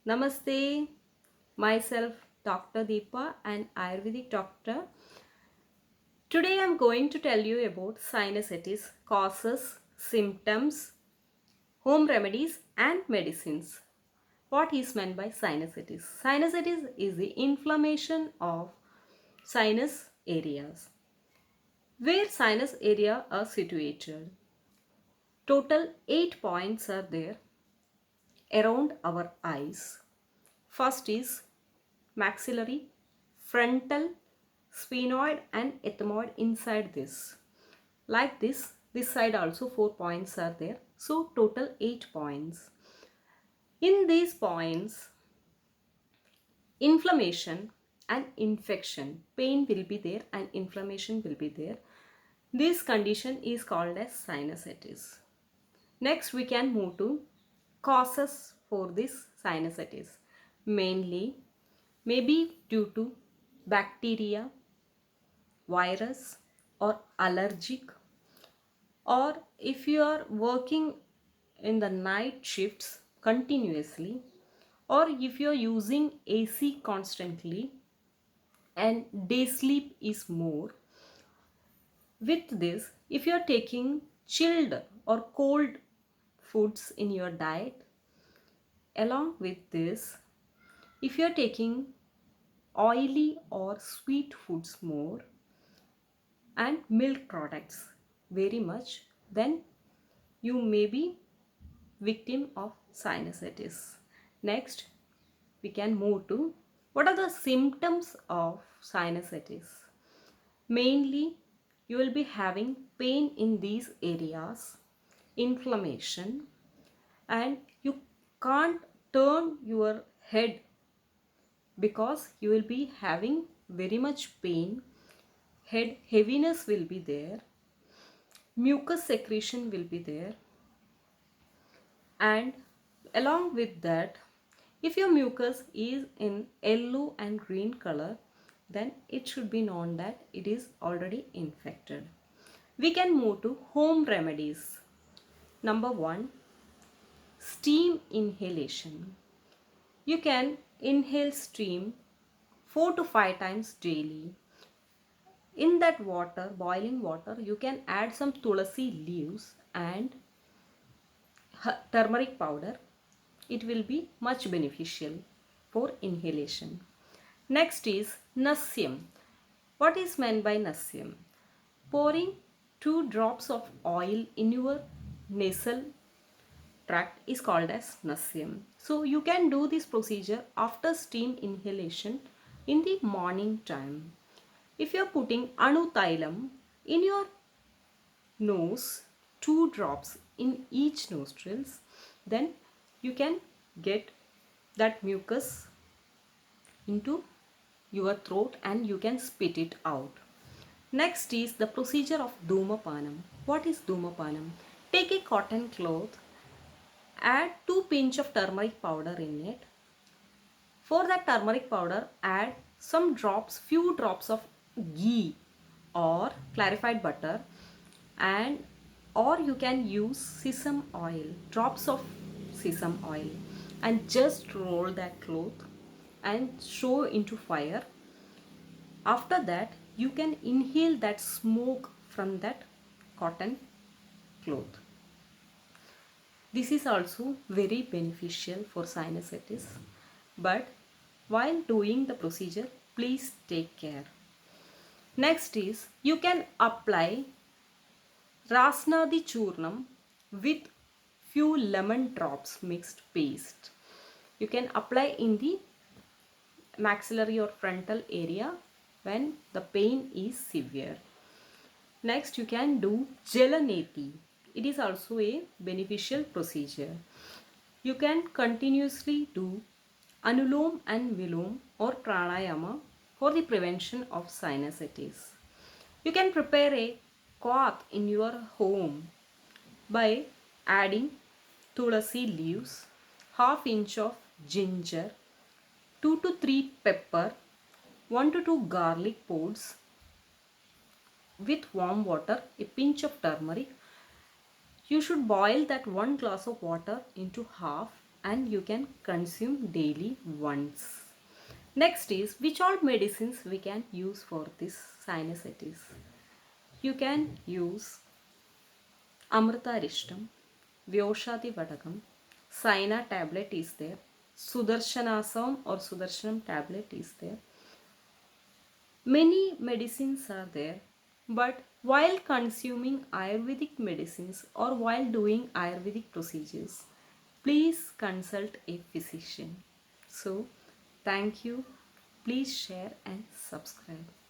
Namaste, myself Dr. Deepa, an Ayurvedic doctor. Today I'm going to tell you about sinusitis, causes, symptoms, home remedies, and medicines. What is meant by sinusitis? Sinusitis is the inflammation of sinus areas. Where sinus area are situated. Total 8 points are there around our eyes. First is maxillary, frontal, sphenoid and ethmoid inside this. Like this side also 4 points are there. So total 8 points. In these points, inflammation and infection, pain will be there and inflammation will be there. This condition is called as sinusitis. Next we can move to causes for this sinusitis. Mainly maybe due to bacteria, virus or allergic, or if you are working in the night shifts continuously, or if you are using AC constantly and day sleep is more. With this, if you are taking chilled or cold foods in your diet, along with this, if you are taking oily or sweet foods more and milk products very much, then you may be victim of sinusitis. Next, we can move to what are the symptoms of sinusitis. Mainly, you will be having pain in these areas, inflammation, and you can't turn your head because you will be having very much pain. Head heaviness will be there, mucus secretion will be there, and along with that, if your mucus is in yellow and green color, then it should be known that it is already infected. We can move to home remedies. Number 1, steam inhalation. You can inhale steam 4 to 5 times daily. In that water, boiling water, you can add some tulasi leaves and turmeric powder. It will be much beneficial for inhalation. Next is Nasyam. What is meant by Nasyam? Pouring 2 drops of oil in your nasal tract is called as Nasyam. So you can do this procedure after steam inhalation in the morning time. If you are putting Anutailam in your nose, 2 drops in each nostrils, then you can get that mucus into your throat and you can spit it out. Next is the procedure of Dhumapanam. What is Dhumapanam? Take a cotton cloth, add 2 pinch of turmeric powder in it. For that turmeric powder, add some drops, few drops of ghee or clarified butter, and or you can use sesame oil, drops of sesame oil, and just roll that cloth and show into fire. After that, you can inhale that smoke from that cotton cloth. This is also very beneficial for sinusitis, but while doing the procedure, please take care. Next is you can apply Rasnadi Churnam with few lemon drops mixed paste. You can apply in the maxillary or frontal area when the pain is severe. Next, you can do Jalaneti. It is also a beneficial procedure. You can continuously do Anulom and Vilom or Pranayama for the prevention of sinusitis. You can prepare a cloth in your home by adding tulasi leaves, half inch of ginger, 2 to 3 pepper, 1 to 2 garlic pods with warm water, a pinch of turmeric. You should boil that 1 glass of water into half and you can consume daily once. Next is which all medicines we can use for this sinusitis. You can use Amritarishtam, Vyoshadi Vadagam, Saina tablet is there, Sudarshanasam or Sudarshanam tablet is there. Many medicines are there, but while consuming Ayurvedic medicines or while doing Ayurvedic procedures, please consult a physician. So, thank you. Please share and subscribe.